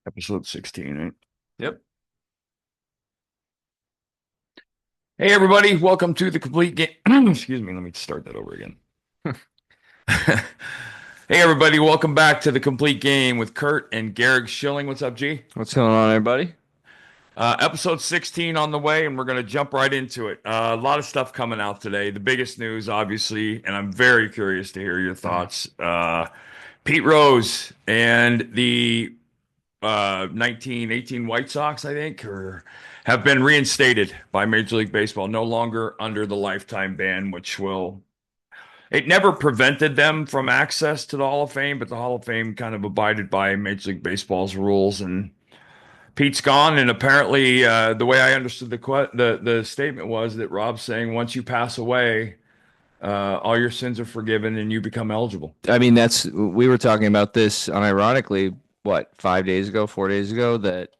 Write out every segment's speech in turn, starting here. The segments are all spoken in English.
Episode 16, right? Yep. Hey, everybody. Welcome to the complete game. Excuse me. Let me start that over again. Hey, everybody. Welcome back to the complete game with Curt and Garrick Schilling. What's up, G? What's going on, everybody? Episode 16 on the way, and we're going to jump right into it. A lot of stuff coming out today. The biggest news, obviously, and I'm very curious to hear your thoughts. Pete Rose and the 1918 White Sox, I think, or have been reinstated by Major League Baseball, no longer under the lifetime ban, which will it never prevented them from access to the Hall of Fame, but the Hall of Fame kind of abided by Major League Baseball's rules, and Pete's gone. And apparently, the way I understood the statement was that Rob's saying once you pass away, all your sins are forgiven and you become eligible. I mean, we were talking about this unironically, what, 5 days ago, 4 days ago, that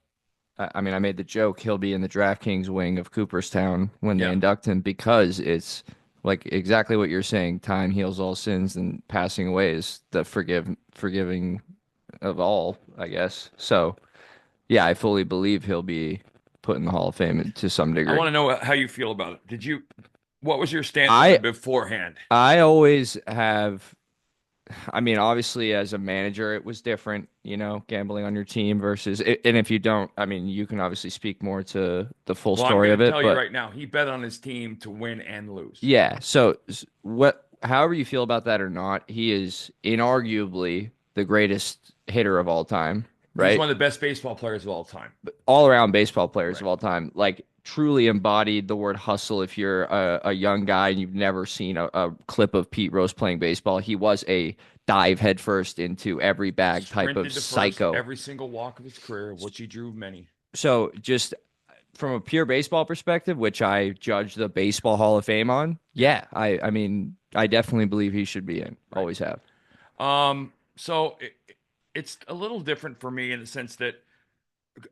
I mean, I made the joke he'll be in the DraftKings wing of Cooperstown when they Yeah. induct him because it's like exactly what you're saying. Time heals all sins, and passing away is the forgiving of all, I guess. So, yeah, I fully believe he'll be put in the Hall of Fame to some I degree. want to know how you feel about it. What was your stance on I it beforehand? I always have. I mean, obviously, as a manager, it was different, gambling on your team versus, and if you don't, I mean, you can obviously speak more to the full Well, I'm story going of to it, tell you but right now, he bet on his team to win and lose. yeah. So, however you feel about that or not, he is inarguably the greatest hitter of all time, He's right? one of the best baseball players of all time. All around baseball players of Right. all time, like truly embodied the word hustle. If you're a young guy and you've never seen a clip of Pete Rose playing baseball, he was a dive headfirst into every bag type of Sprinted to first psycho. every single walk of his career, which he drew many. So just from a pure baseball perspective, which I judge the Baseball Hall of Fame on, Yeah. yeah, I mean, I definitely believe he should be in. Right. Always have. So it's a little different for me in the sense that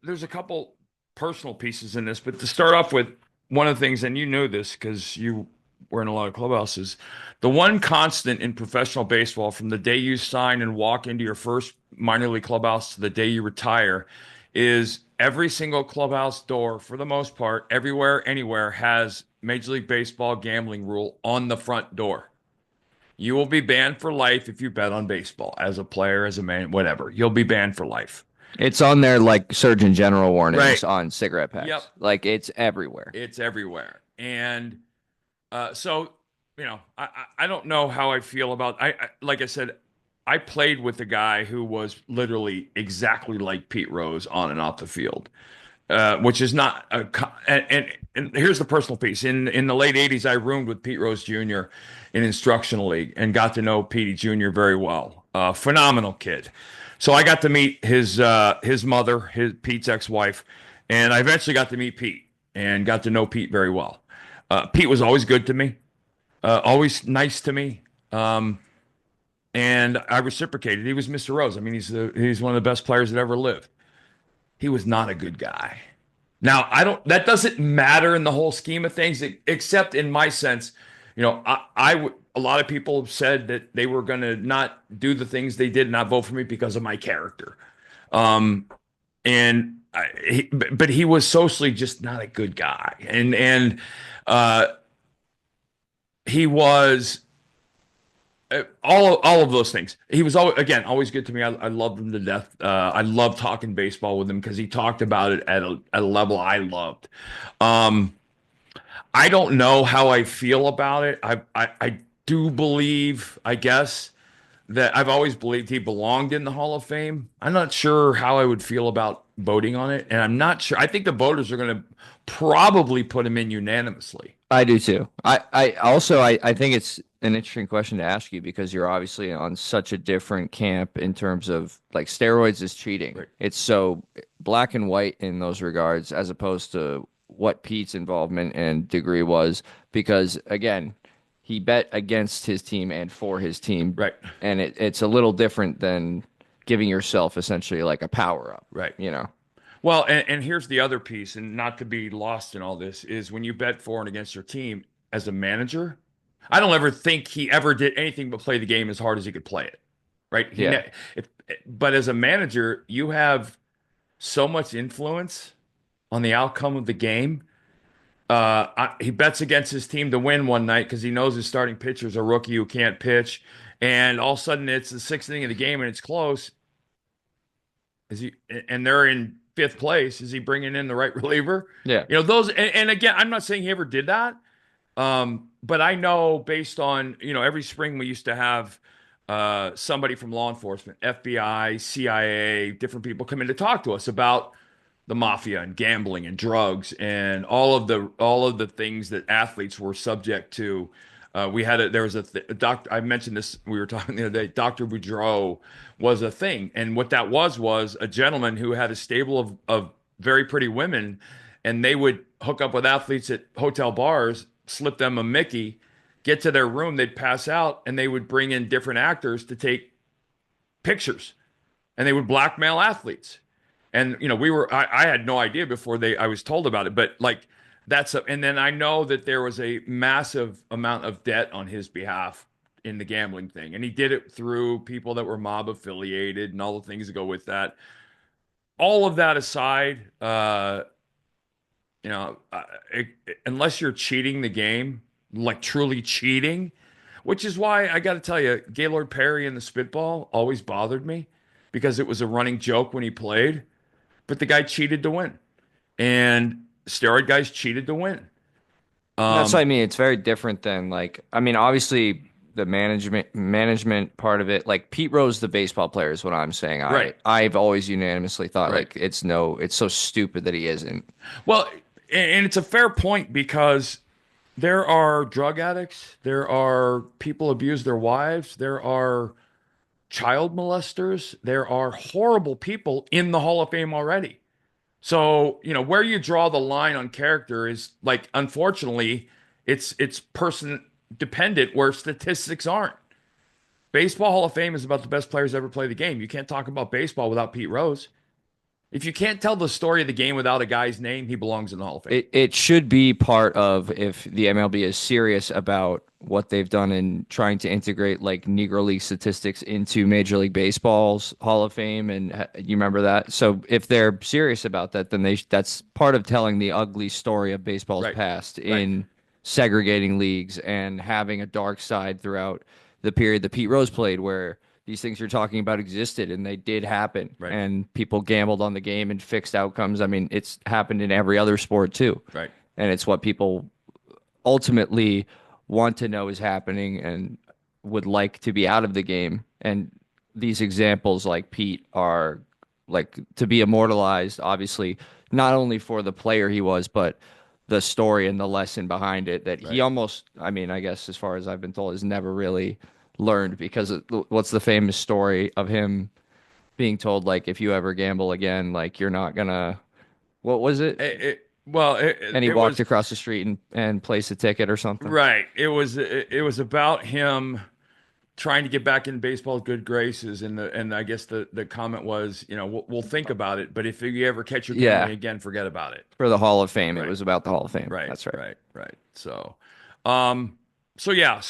there's a couple personal pieces in this, but to start off with, one of the things, and you knew this because you were in a lot of clubhouses, the one constant in professional baseball from the day you sign and walk into your first minor league clubhouse to the day you retire is every single clubhouse door, for the most part, everywhere, anywhere, has Major League Baseball gambling rule on the front door. You will be banned for life if you bet on baseball as a player, as a man, whatever. You'll be banned for life. It's on there like Surgeon General Right. warnings on cigarette Yep. packs. Like it's everywhere. It's everywhere. And so, I don't know how I feel about like I said, I played with a guy who was literally exactly like Pete Rose on and off the field. Which is not and here's the personal piece. In the late 80s, I roomed with Pete Rose Jr. in instructional league and got to know Petey Jr. very well. Phenomenal kid. So I got to meet his mother, his Pete's ex-wife, and I eventually got to meet Pete and got to know Pete very well. Pete was always good to me, always nice to me. And I reciprocated. He was Mr. Rose. I mean, he's one of the best players that ever lived. He was not a good guy. Now, I don't, that doesn't matter in the whole scheme of things, except in my sense. A lot of people have said that they were going to not do the things they did, not vote for me because of my character. Um, but he was socially just not a good guy. Uh, he was all of those things. He was always good to me. I loved him to death. I loved talking baseball with him because he talked about it at a level I loved. Um, I don't know how I feel about it. I do believe, I guess, that I've always believed he belonged in the Hall of Fame. I'm not sure how I would feel about voting on it, and I'm not sure. I think the voters are going to probably put him in unanimously. I do too. I think it's an interesting question to ask you because you're obviously on such a different camp in terms of like steroids is cheating. Right. It's so black and white in those regards as opposed to what Pete's involvement and degree was because again, he bet against his team and for his team Right. and it's a little different than giving yourself essentially like a power up, Right. you know. Well, and here's the other piece, and not to be lost in all this, is when you bet for and against your team as a manager, I don't ever think he ever did anything but play the game as hard as he could play it. Right? Yeah. But as a manager, you have so much influence on the outcome of the game. He bets against his team to win one night because he knows his starting pitcher is a rookie who can't pitch, and all of a sudden it's the sixth inning of the game and it's close. Is he? And they're in fifth place. Is he bringing in the right reliever? Yeah. Those. And again, I'm not saying he ever did that. But I know based on, every spring we used to have somebody from law enforcement, FBI, CIA, different people come in to talk to us about the mafia and gambling and drugs and all of the things that athletes were subject to. There was a doctor, I mentioned this, we were talking the other day, Dr. Boudreaux was a thing. And what that was a gentleman who had a stable of very pretty women, and they would hook up with athletes at hotel bars, slip them a Mickey, get to their room, they'd pass out, and they would bring in different actors to take pictures, and they would blackmail athletes. And I had no idea before I was told about it, but like and then I know that there was a massive amount of debt on his behalf in the gambling thing, and he did it through people that were mob affiliated and all the things that go with that. All of that aside, you know, uh, unless you're cheating the game, like truly cheating, which is why I got to tell you, Gaylord Perry and the spitball always bothered me because it was a running joke when he played, but the guy cheated to win, and steroid guys cheated to win. That's what I Um, mean. It's very different than like I mean, obviously the management part of it. Like Pete Rose, the baseball player, is what I'm saying. right, I've always unanimously thought right. like it's so stupid that he isn't. Well, and it's a fair point because there are drug addicts, there are people abuse their wives, there are child molesters, there are horrible people in the Hall of Fame already. So, where you draw the line on character is like, unfortunately, it's person dependent where statistics aren't. Baseball Hall of Fame is about the best players ever play the game. You can't talk about baseball without Pete Rose. If you can't tell the story of the game without a guy's name, he belongs in the Hall of Fame. It should be part of if the MLB is serious about what they've done in trying to integrate like Negro League statistics into Major League Baseball's Hall of Fame, and you remember that. So if they're serious about that, then that's part of telling the ugly story of baseball's Right, past right, in segregating leagues and having a dark side throughout the period that Pete Rose played, where these things you're talking about existed and they did happen, right, and people gambled on the game and fixed outcomes. I mean, it's happened in every other sport too, right, and it's what people ultimately want to know is happening and would like to be out of the game. And these examples like Pete are like to be immortalized, obviously, not only for the player he was, but the story and the lesson behind it that he right. almost, I mean, I guess as far as I've been told, has never really learned because what's the famous story of him being told like if you ever gamble again, like you're not gonna, what was it? Well, And he it walked was across the street and placed a ticket or something. right. It was about him trying to get back in baseball's good graces, and I guess the comment was, we'll think about it, but if you ever catch your Yeah, gambling again, forget about it. for the Hall of Fame. It Right, was about the Hall of Fame. right, That's right. right, right. Um, so yeah,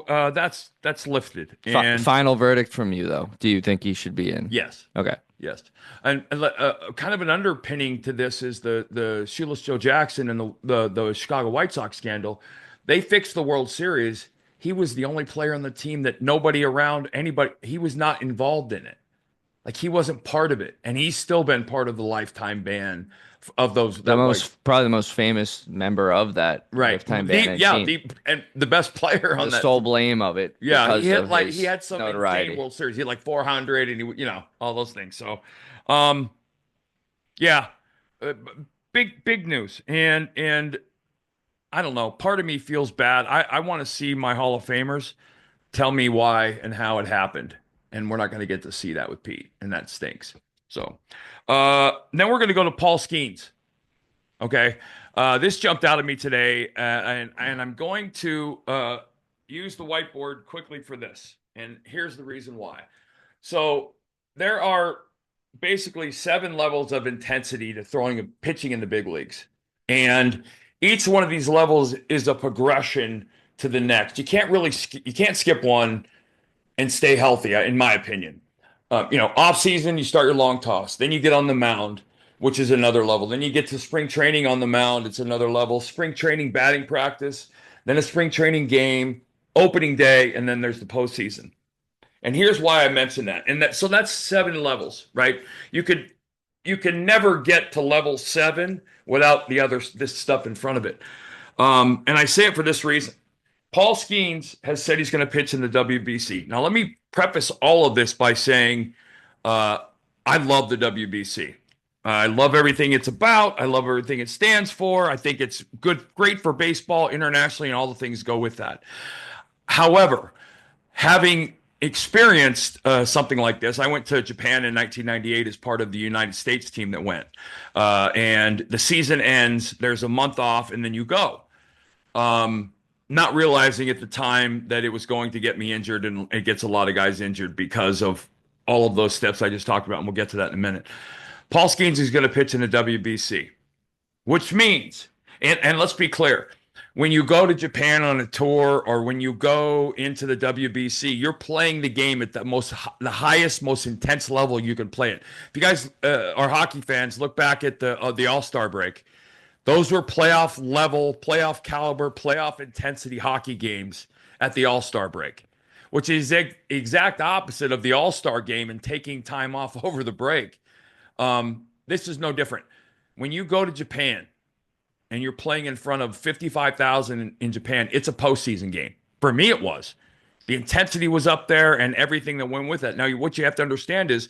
that's lifted, and Final verdict from you, though. Do you think he should be in? yes, Okay. yes, and kind of an underpinning to this is the Shoeless Joe Jackson and the Chicago White Sox scandal. They fixed the World Series. He was the only player on the team that nobody around anybody. He was not involved in it. Like he wasn't part of it, and he's still been part of the lifetime ban of those The that white. most, probably the most famous member of that Right. lifetime ban and team And the best player on has that. sole blame of it Yeah, he because had of like he his had some insane notoriety. World Series. He had like 400, and all those things. So, um, yeah, big news, and I don't know. Part of me feels bad. I want to see my Hall of Famers tell me why and how it happened, and we're not going to get to see that with Pete, and that stinks. So, then we're going to go to Paul Skenes. Okay. This jumped out at me today, and I'm going to use the whiteboard quickly for this. And here's the reason why. So there are basically 7 levels of intensity to throwing and pitching in the big leagues. And each one of these levels is a progression to the next. You can't skip one and stay healthy, in my opinion. Off season, you start your long toss, then you get on the mound. which is another level. Then you get to spring training on the mound, it's another level. Spring training batting practice, then a spring training game, opening day, and then there's the postseason. And here's why I mentioned that. And that so that's 7 levels, right? You could you can never get to level 7 without this stuff in front of it. And I say it for this reason. Paul Skenes has said he's going to pitch in the WBC. Now, let me preface all of this by saying uh, I love the WBC. I love everything it's about. I love everything it stands for. I think it's great for baseball internationally, and all the things go with that. However, having experienced something like this, I went to Japan in 1998 as part of the United States team that went. And the season ends, there's a month off, and then you go. Not realizing at the time that it was going to get me injured, and it gets a lot of guys injured because of all of those steps I just talked about, and we'll get to that in a minute. Paul Skenes is going to pitch in the WBC, which means, and let's be clear, when you go to Japan on a tour or when you go into the WBC, you're playing the game at the highest, most intense level you can play it. If you guys are hockey fans, look back at the All-Star break. Those were playoff level, playoff caliber, playoff intensity hockey games at the All-Star break, which is the exact opposite of the All-Star game and taking time off over the break. This is no different. When you go to Japan and you're playing in front of 55,000 in Japan, it's a postseason game. For me, it was. The intensity was up there and everything that went with it. Now, what you have to understand is,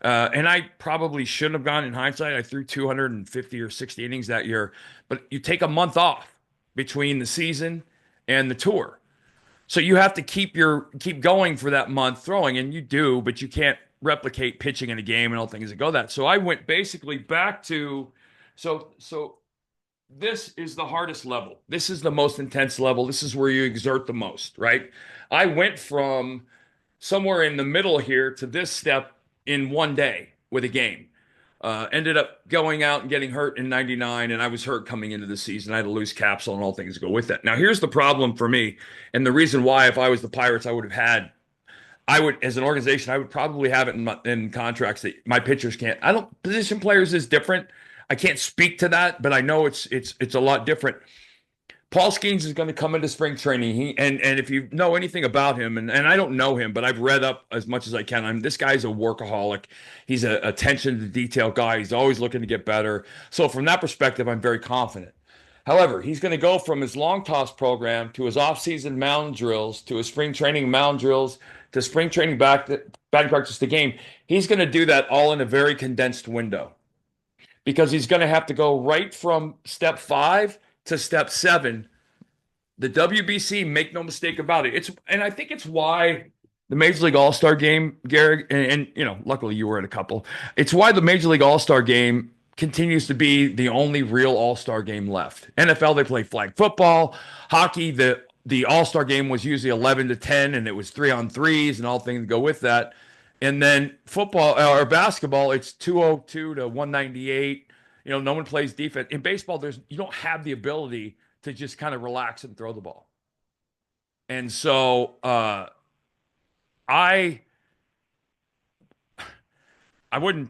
and I probably shouldn't have gone in hindsight. I threw 250 or 60 innings that year, but you take a month off between the season and the tour. So you have to keep going for that month throwing, and you do, but you can't replicate pitching in a game and all things that go that. So I went basically back to so this is the hardest level. This is the most intense level. This is where you exert the most, right? I went from somewhere in the middle here to this step in one day with a game. Ended up going out and getting hurt in 99, and I was hurt coming into the season. I had a loose capsule and all things go with that. Now, here's the problem for me, and the reason why, if I was the Pirates, I would, as an organization, I would probably have it in contracts that my pitchers can't. I don't, position players is different. I can't speak to that, but I know it's a lot different. Paul Skenes is going to come into spring training. And if you know anything about him, and I don't know him, but I've read up as much as I can. This guy's a workaholic. He's a attention to detail guy. He's always looking to get better. So from that perspective, I'm very confident. However, he's going to go from his long toss program to his off-season mound drills to his spring training mound drills to spring training batting practice to game. He's going to do that all in a very condensed window because he's going to have to go right from step 5 to step 7. The WBC, make no mistake about it. And I think it's why the Major League All-Star game, Gary, and luckily you were at a couple. It's why the Major League All-Star game continues to be the only real All-Star game left. NFL, they play flag football. Hockey, the All-Star game was usually 11-10, and it was 3-on-3s and all things that go with that. And then football or basketball, it's 202 to 198. No one plays defense. In baseball, you don't have the ability to just kind of relax and throw the ball. And so I wouldn't,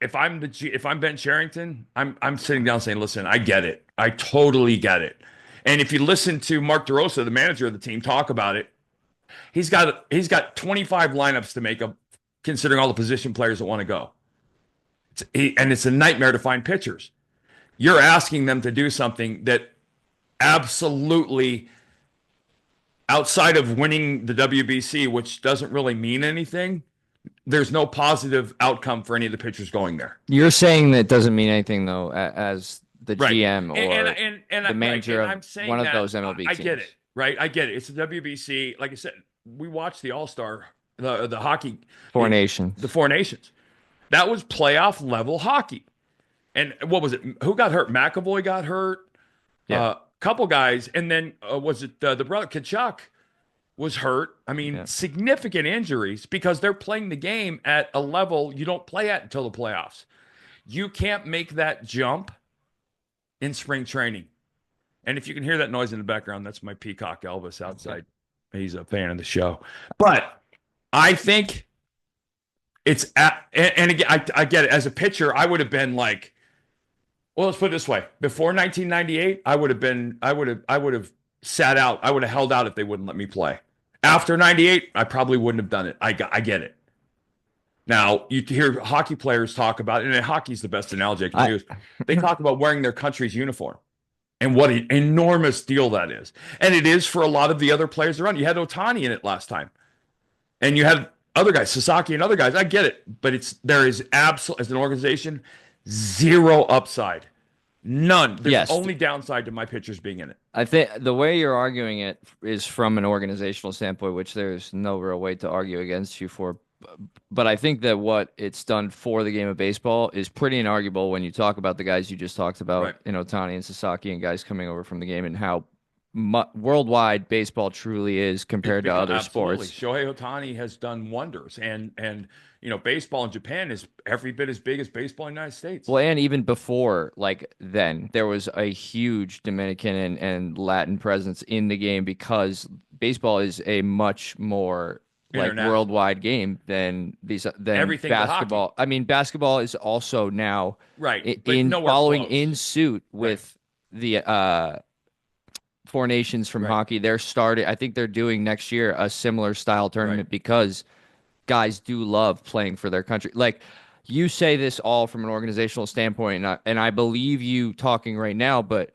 if I'm Ben Cherington, I'm sitting down saying, listen, I get it. I totally get it. And if you listen to Mark DeRosa, the manager of the team, talk about it, he's got 25 lineups to make up, considering all the position players that want to go. And it's a nightmare to find pitchers. You're asking them to do something that absolutely, outside of winning the WBC, which doesn't really mean anything, there's no positive outcome for any of the pitchers going there. You're saying that doesn't mean anything, though, as the Right. GM or and the manager I'm of saying one of that, those MLB I teams. get it, right? I get it. It's the WBC. Like I said, we watched the All-Star, the hockey. Four Nations. The Four Nations. That was playoff level hockey. And what was it? Who got hurt? McAvoy got hurt. Yeah. Couple guys. And then was it the brother Kachuk was hurt? I mean, significant injuries because they're playing the game at a level you don't play at until the playoffs. You can't make that jump in spring training. And if you can hear that noise in the background, that's my peacock Elvis outside. He's a fan of the show. But I think and again, I get it. As a pitcher, I would have been like, well, let's put it this way: before 1998, I would have sat out. I would have held out if they wouldn't let me play. After 98, I probably wouldn't have done it. I get it. Now, you hear hockey players talk about, and hockey's the best analogy I can I use. They talk about wearing their country's uniform and what an enormous deal that is. And it is for a lot of the other players around. You had Otani in it last time, and you had other guys, Sasaki and other guys. I get it, but there is absolute as an organization zero upside, none. There's yes, only downside to my pitchers being in it. I think the way you're arguing it is from an organizational standpoint, which there's no real way to argue against you for. But I think that what it's done for the game of baseball is pretty inarguable when you talk about the guys you just talked Right. about, Otani and Sasaki and guys coming over from the game and how worldwide baseball truly is compared to other Absolutely. sports. Shohei Otani has done wonders, and baseball in Japan is every bit as big as baseball in the United States. Well, and even before, like then, there was a huge Dominican and Latin presence in the game because baseball is a much more like International. worldwide game than Everything but hockey. basketball. I mean, basketball is also now Right, but in nowhere following close. in suit with the four nations from Right. hockey. They're starting. I think they're doing next year a similar style tournament Right. because guys do love playing for their country. Like you say this all from an organizational standpoint, and I believe you talking right now, but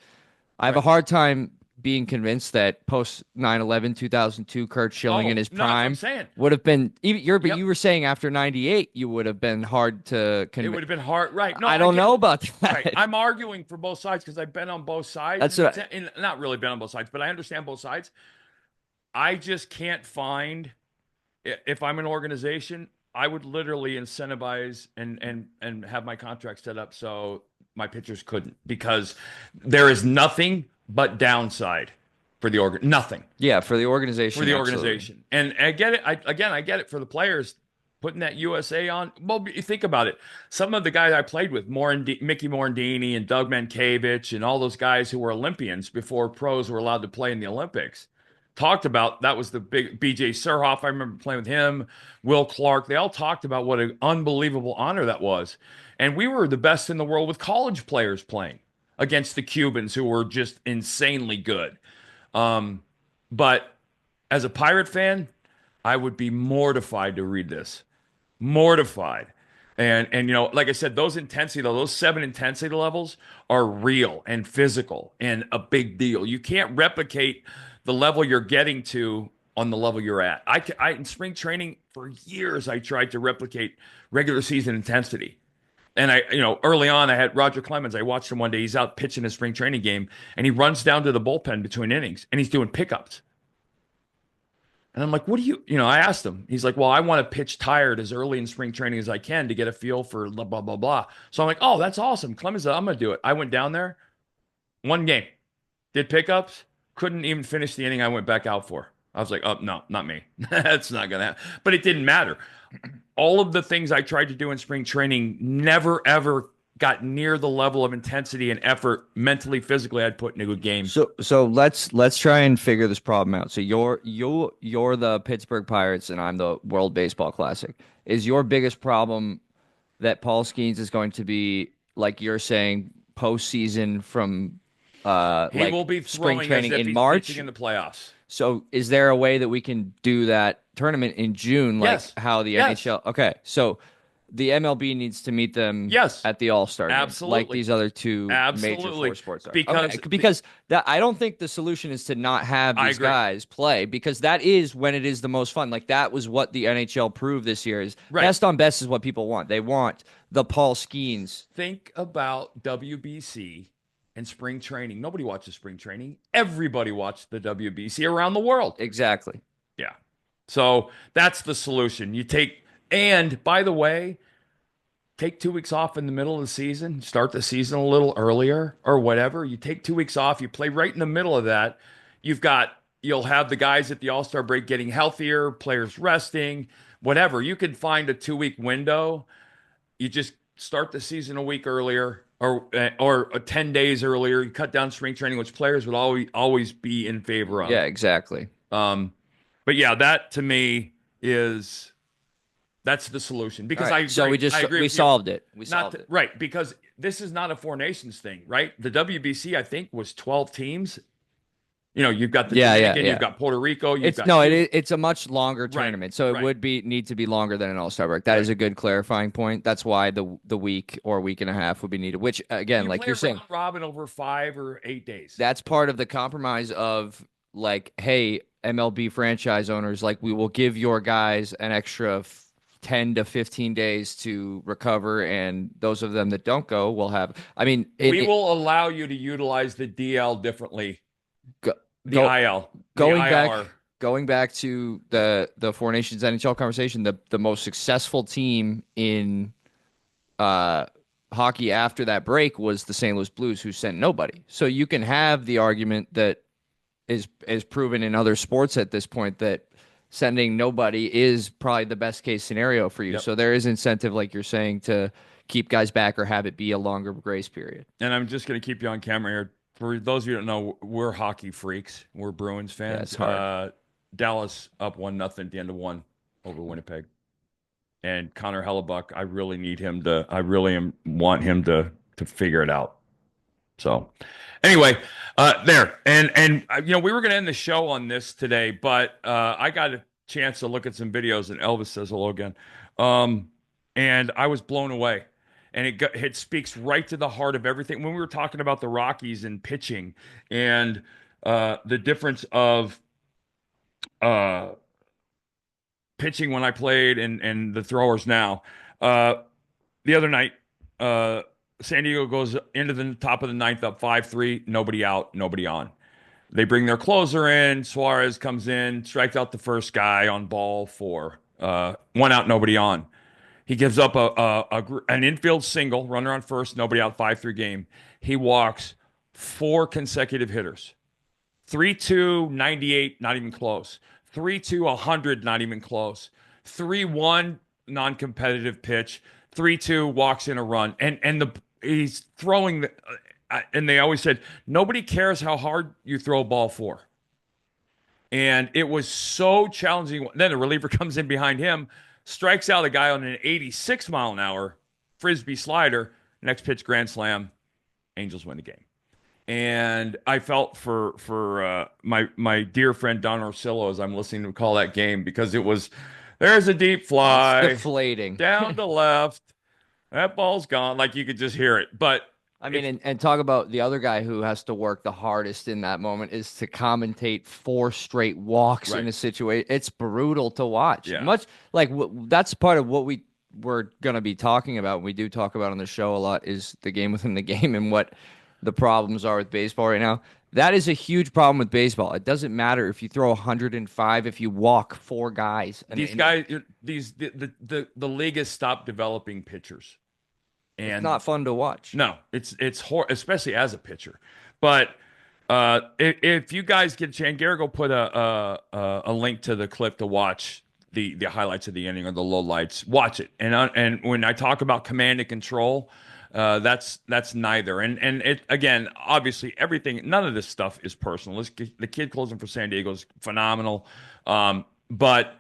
I have a Right. hard time being convinced that post 9/11 2002 Curt Schilling in Oh, his no, that's what I'm prime saying. would have been even but Yep. you were saying after 98 you would have been hard to It convince. would have been hard. Right. No, I I don't get know it. about Right. that. I'm arguing for both sides because I've been on both sides. That's what And not really been on both sides, but I understand both sides. I just can't find if I'm an organization, I would literally incentivize and have my contract set up so my pitchers couldn't because there is nothing but downside for the nothing yeah, for the organization. for the Absolutely. organization. And I get it. I get it for the players putting that USA on. Well, you think about it. Some of the guys I played with, Mickey Morandini and Doug Mankiewicz and all those guys who were Olympians before pros were allowed to play in the Olympics, talked about that was the big BJ Surhoff. I remember playing with him, Will Clark. They all talked about what an unbelievable honor that was. And we were the best in the world with college players playing against the Cubans who were just insanely good. Um, but as a Pirate fan, I would be mortified to read this. Mortified. And like I said, those 7 intensity levels are real and physical and a big deal. You can't replicate the level you're getting to on the level you're at. In spring training for years, I tried to replicate regular season intensity. And early on, I had Roger Clemens. I watched him one day. He's out pitching a spring training game, and he runs down to the bullpen between innings, and he's doing pickups. And I'm like, what do I asked him. He's like, well, I want to pitch tired as early in spring training as I can to get a feel for blah, blah, blah, blah. So I'm like, oh, that's awesome. Clemens, I'm going to do it. I went down there, one game, did pickups, couldn't even finish the inning I went back out for. I was like, oh, no, not me. That's not going to happen. But it didn't matter. All of the things I tried to do in spring training never, ever got near the level of intensity and effort mentally, physically I'd put into a game. So let's try and figure this problem out. So you're the Pittsburgh Pirates and I'm the World Baseball Classic. Is your biggest problem that Paul Skenes is going to be like you're saying postseason from He like will be spring throwing training as if in he's March? pitching in the playoffs. So is there a way that we can do that tournament in June like Yes. how the Yes. NHL? Okay. So the MLB needs to meet them Yes. at the All-Star game, like Absolutely. these other two major Absolutely. four sports are. Because Okay, because that I don't think the solution is to not have I these agree. guys play because that is when it is the most fun. Like that was what the NHL proved this year is Right. best on best is what people want. They want the Paul Skenes. Think about WBC and spring training. Nobody watches spring training. Everybody watched the WBC around the world. Exactly. Yeah. So that's the solution. And by the way, take 2 weeks off in the middle of the season, start the season a little earlier or whatever. You take 2 weeks off, you play right in the middle of that. You'll have the guys at the All-Star break getting healthier, players resting, whatever. You can find a 2 week window. You just start the season a week earlier or 10 days earlier. You cut down spring training, which players would always be in favor of. Yeah, exactly. But yeah, that to me is That's the solution All because right. So I agree we with you. solved it. We Not solved to, it. right because this is not a Four Nations thing, right? The WBC I think was 12 teams. You know, you've got the Yeah, yeah, Dominican, you've yeah. got Puerto Rico, you've It's got no, Cuba. it's a much longer Right, tournament, so it right, would be need to be longer than an All-Star break. That is right. a good clarifying point. That's why the week or week and a half would be needed. Which Well, again, you like play you're a saying, round robin over 5 or 8 days. that's part of the compromise of like, hey, MLB franchise owners, like we will give your guys an extra 10 to 15 days to recover, and those of them that don't go will have. I mean, We will allow you to utilize the DL differently. go, The go IL, the going back ILR. going back to the Four Nations NHL conversation, the most successful team in uh hockey after that break was the St. Louis Blues, who sent nobody. So you can have the argument that is proven in other sports at this point that sending nobody is probably the best case scenario for you. Yep. So there is incentive, like you're saying, to keep guys back or have it be a longer grace period. And I'm just going to keep you on camera here. For those of you that don't know, we're hockey freaks. We're Bruins Yeah, fans. it's hard. Dallas up 1-0 at the end of one over Winnipeg. And Connor Hellebuck, I really need him to. I really want him to figure it out. So, anyway, there and you know we were going to end the show on this today, but I got a chance to look at some videos, and Elvis says hello again, um, and I was blown away, and it speaks right to the heart of everything. When we were talking about the Rockies and pitching, and the difference of uh, pitching when I played and the throwers now. Uh, the other night, uh, San Diego goes into the top of the ninth up 5-3, nobody out, nobody on. They bring their closer in. Suarez comes in, strikes out the first guy on ball four. One out, nobody on. He gives up an infield single, runner on first, nobody out, 5-3 game. He walks four consecutive hitters. 3-2, 98, not even close. 3-2, 100, not even close. 3-1, non-competitive pitch. 3-2, walks in a run. And he's throwing and they always said nobody cares how hard you throw a ball for. And it was so challenging. Then the reliever comes in behind him, strikes out a guy on an 86 mile an hour frisbee slider. Next pitch, grand slam. Angels win the game. And I felt for my dear friend Don Orsillo as I'm listening to him call that game because it was there's a deep It's fly deflating. down to left. That ball's gone. Like you could just hear it. But I mean, if and talk about the other guy who has to work the hardest in that moment is to commentate four straight walks in right, a situation. It's brutal to watch. yeah, Much like that's part of what we were going to be talking about. We do talk about on the show a lot is the game within the game and what the problems are with baseball right now. That is a huge problem with baseball. It doesn't matter if you throw 105 if you walk four guys. these guys, these the league has stopped developing pitchers, It's and not fun to watch. no, especially as a pitcher. But if you guys get a chance, Garrett will put a link to the clip to watch the highlights of the inning or the low lights. Watch it, and when I talk about command and control, that's neither. And it again, obviously, everything. None of this stuff is personal. The kid closing for San Diego is phenomenal, but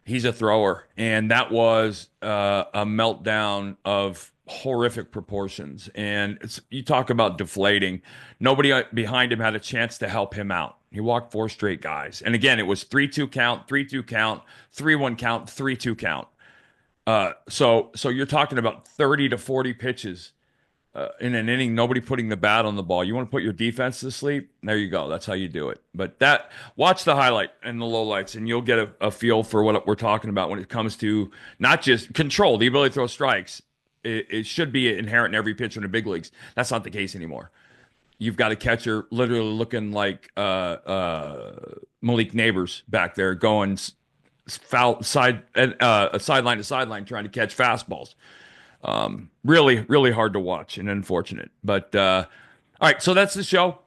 he's a thrower, and that was a meltdown of horrific proportions. And you talk about deflating. Nobody behind him had a chance to help him out. He walked four straight guys, and again, it was 3-2 count, 3-2 count, 3-1 count, 3-2 count. So you're talking about 30 to 40 pitches in an inning, nobody putting the bat on the ball. You want to put your defense to sleep? There you go. That's how you do it. But watch the highlight and the lowlights, and you'll get a feel for what we're talking about when it comes to not just control, the ability to throw strikes. It should be inherent in every pitcher in the big leagues. That's not the case anymore. You've got a catcher literally looking like Malik Neighbors back there going foul sideline to sideline trying to catch fastballs. Really, really hard to watch and unfortunate. But all right, so that's the show.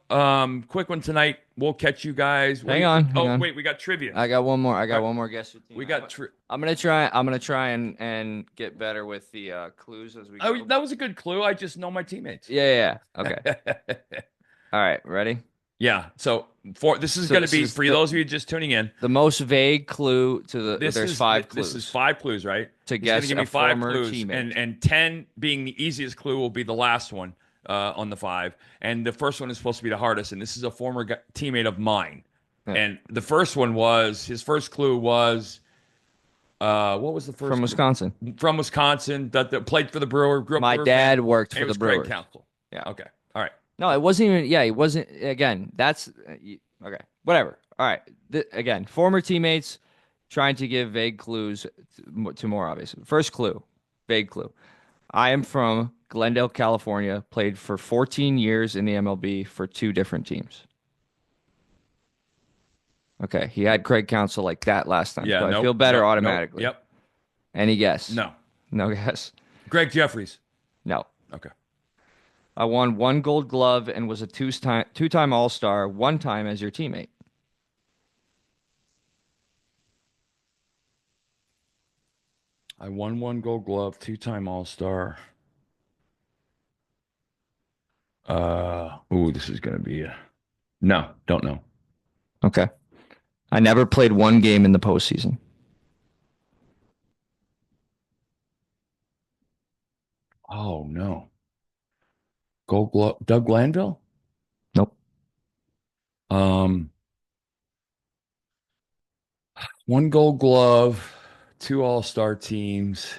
Quick one tonight. We'll catch you guys. Hang on. Oh, wait, we got trivia. I got one more. I got All right. one more guess routine. We got I'm gonna try. I'm gonna try and get better with the clues as we go. oh, that was a good clue. I just know my teammates. Yeah. Okay. All right. Ready? Yeah. So for this is So going to this be is for those of you just tuning in. the most vague clue to the. This There's is five this is clues 5 clues, right? to He's going to guess give a me 5 former clues, teammate. and 10 being the easiest clue will be the last one on the 5, and the first one is supposed to be the hardest. And this is a former teammate of mine, Yeah. and the first one was his first clue was what was the From first clue? Wisconsin. From Wisconsin that played for the Brewer, grew up My Brewer fan, dad worked and it for the was Craig Brewers. Counsell. Yeah. Okay, all right. No, it wasn't even. Yeah, he wasn't. Again, that's okay. Whatever. All right. Again, former teammates trying to give vague clues to more obvious. First clue, vague clue. I am from Glendale, California. Played for 14 years in the MLB for two different teams. Okay, he had Craig Counsell like that last time, Yeah, so I feel nope, better nope, nope. automatically. Yep, Any guess? no. No guess. Greg Jeffries. No. Okay. I won one Gold Glove and was a two-time All-Star, one time as your teammate. I won one Gold Glove, 2-time All Star. This is gonna be a no. Don't know. Okay. I never played one game in the postseason. Oh no. Gold Glove, Doug Glanville. Nope. Um, one Gold Glove, 2 All-Star teams.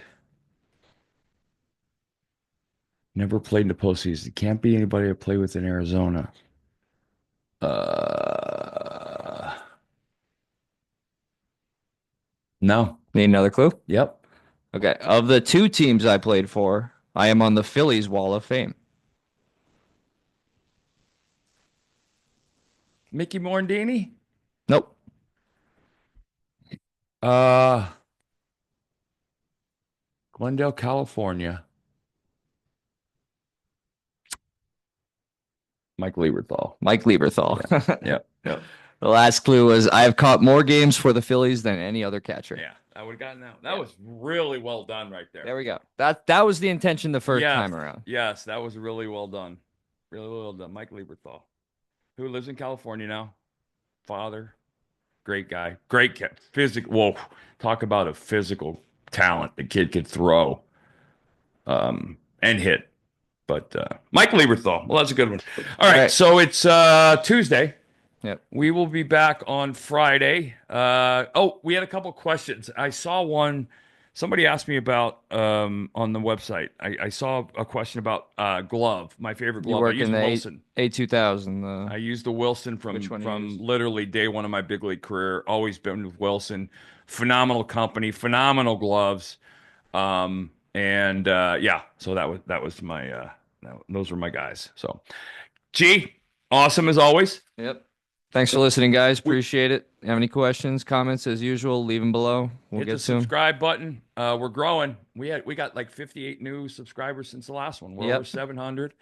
Never played in the postseason. Can't be anybody I play with in Arizona. Uh, no. Need another clue? Yep. Okay. Of the two teams I played for, I am on the Phillies Wall of Fame. Mickey Morandini. Nope. Uh, Glendale, California. Mike Lieberthal. Mike Lieberthal. Yeah. Yeah. The last clue was I have caught more games for the Phillies than any other catcher. Yeah. I would have gotten that. That was really well done right there. There we go. That was the intention the first Yes. time around. Yes. That was really well done. Really well done. Mike Lieberthal, who lives in California now. Father. Great guy. Great kid. Physical. Whoa. Talk about a physical talent. The kid could throw and hit. But Mike Lieberthal. Well, that's a good one. All right. So it's Tuesday. Yep. We will be back on Friday. We had a couple questions. I saw one. Somebody asked me about on the website. I saw a question about glove. My favorite You glove. I work used in the Wilson. A2000. I used the Wilson Which one you from use? literally day one of my big league career. Always been with Wilson. Phenomenal company. Phenomenal gloves. And yeah. So that was my those were my guys. So, G, awesome as always. Yep. Thanks for listening, guys. We, Appreciate it. Have any questions, comments, as usual, leave them below. We'll hit the get to them. subscribe button. We're growing. We got like 58 new subscribers since the last one. We're over Yep. 700.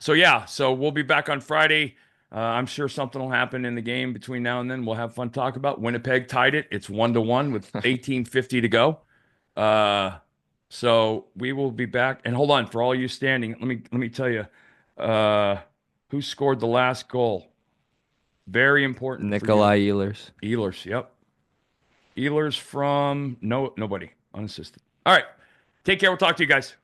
So yeah, so we'll be back on Friday. I'm sure something will happen in the game between now and then. We'll have fun talk about. Winnipeg tied it. It's 1-1 with 18:50 to go. So we will be back. And hold on, for all you standing, let me tell you, who scored the last goal. Very important for Nikolai you. Ehlers. Ehlers, yep. Ehlers from nobody, unassisted. All right. Take care. We'll talk to you guys.